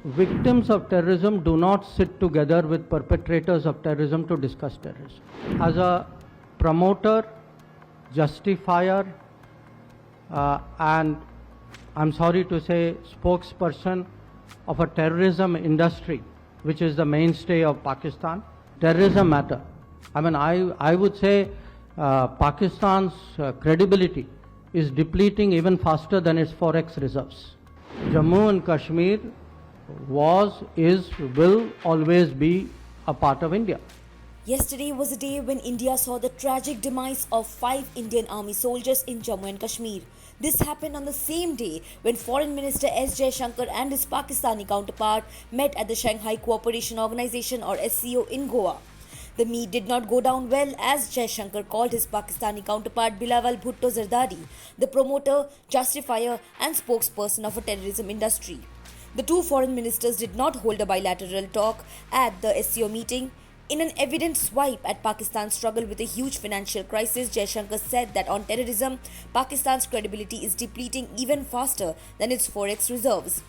Victims of terrorism do not sit together with perpetrators of terrorism to discuss terrorism. As a promoter, justifier, and I'm sorry to say spokesperson of a terrorism industry, which is the mainstay of Pakistan, terrorism matter. I mean, I would say Pakistan's credibility is depleting even faster than its forex reserves. Jammu and Kashmir was, is, will always be a part of India. Yesterday was a day when India saw the tragic demise of 5 Indian army soldiers in Jammu and Kashmir. This happened on the same day when Foreign Minister S Jaishankar and his Pakistani counterpart met at the Shanghai Cooperation Organization or SCO in Goa. The meet did not go down well as Jaishankar called his Pakistani counterpart Bilawal Bhutto Zardari the promoter, justifier and spokesperson of a terrorism industry. The two foreign ministers did not hold a bilateral talk at the SCO meeting. In an evident swipe at Pakistan's struggle with a huge financial crisis, Jaishankar said that on terrorism, Pakistan's credibility is depleting even faster than its forex reserves.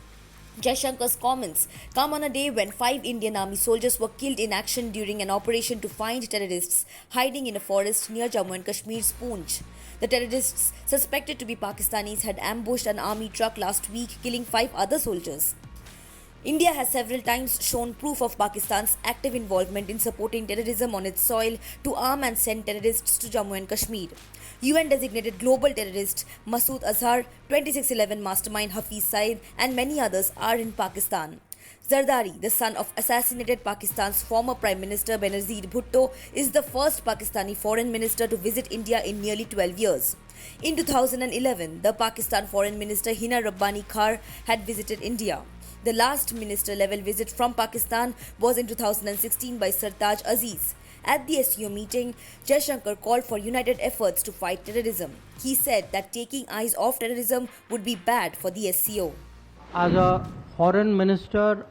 Jaishankar's comments come on a day when 5 Indian army soldiers were killed in action during an operation to find terrorists hiding in a forest near Jammu and Kashmir's Poonch. The terrorists, suspected to be Pakistanis, had ambushed an army truck last week, killing 5 other soldiers. India has several times shown proof of Pakistan's active involvement in supporting terrorism on its soil to arm and send terrorists to Jammu and Kashmir. UN-designated global terrorist Masood Azhar, 2611 mastermind Hafiz Saeed and many others are in Pakistan. Zardari, the son of assassinated Pakistan's former Prime Minister Benazir Bhutto, is the first Pakistani foreign minister to visit India in nearly 12 years. In 2011, the Pakistan Foreign Minister Hina Rabbani Khar had visited India. The last minister-level visit from Pakistan was in 2016 by Sartaj Aziz. At the SCO meeting, Jaishankar called for united efforts to fight terrorism. He said that taking eyes off terrorism would be bad for the SCO. As a foreign minister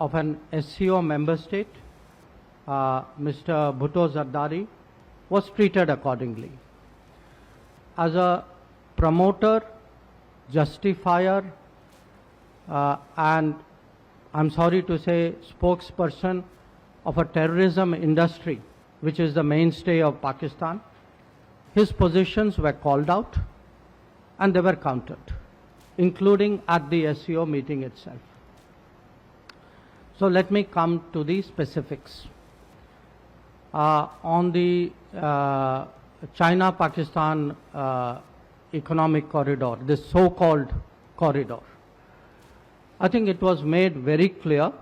of an SCO member state, Mr. Bhutto Zardari was treated accordingly. As a promoter, justifier, and I'm sorry to say spokesperson of a terrorism industry, which is the mainstay of Pakistan, his positions were called out and they were countered, including at the SCO meeting itself. So let me come to the specifics. On the China-Pakistan economic corridor, this so-called corridor, I think it was made very clear,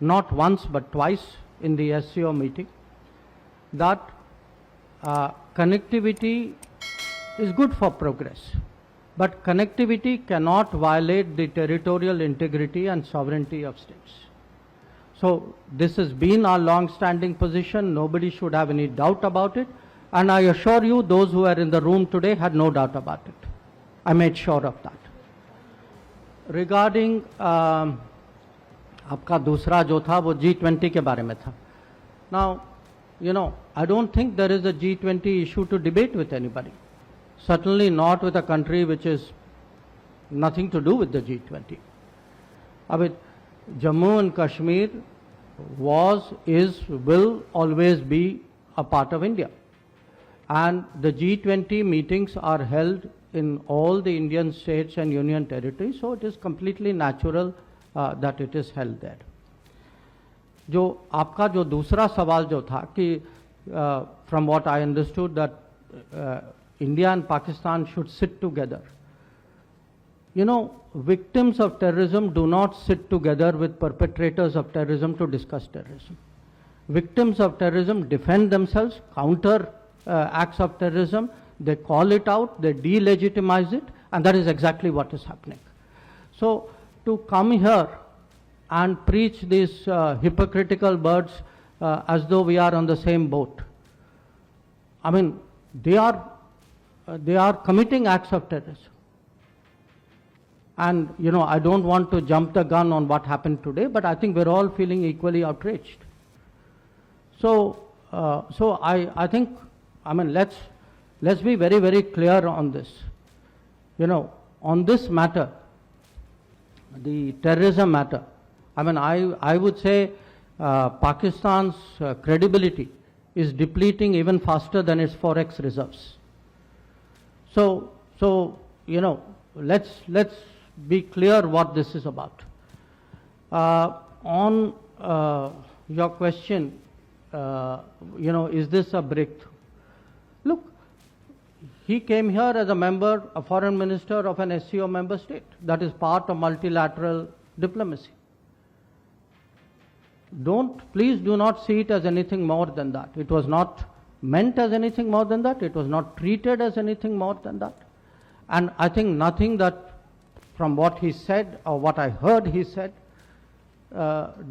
not once but twice in the SCO meeting, that connectivity is good for progress, but connectivity cannot violate the territorial integrity and sovereignty of states. So this has been our long-standing position. Nobody should have any doubt about it, and I assure you those who are in the room today had no doubt about it. I made sure of that. Regarding आपका दूसरा जो था वो G20 के बारे में था. Now, you know, I don't think there is a G20 issue to debate with anybody. Certainly not with a country which is nothing to do with the G20. I mean, Jammu and Kashmir was, is, will always be a part of India. And the G20 meetings are held in all the Indian states and union territories, so it is completely natural that it is held there. जो आपका जो दूसरा सवाल जो था कि from what I understood that India and Pakistan should sit together. You know, victims of terrorism do not sit together with perpetrators of terrorism to discuss terrorism. Victims of terrorism defend themselves, counter acts of terrorism, they call it out, they delegitimize it, and that is exactly what is happening. So to come here and preach these hypocritical words as though we are on the same boat, I mean, they are committing acts of terrorism. And, you know, I don't want to jump the gun on what happened today, but I think we're all feeling equally outraged. So, I think, I mean, let's be very, very clear on this. You know, on this matter, the terrorism matter, I mean, I would say Pakistan's credibility is depleting even faster than its forex reserves. So you know, let's be clear what this is about. On your question, you know, is this a breakthrough? Look, he came here as a member, a foreign minister of an SCO member state. That is part of multilateral diplomacy. Please do not see it as anything more than that. It was not meant as anything more than that. It was not treated as anything more than that. And I think nothing that from what he said or what I heard he said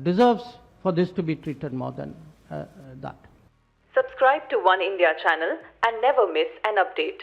deserves for this to be treated more than that. Subscribe to One India channel and never miss an update.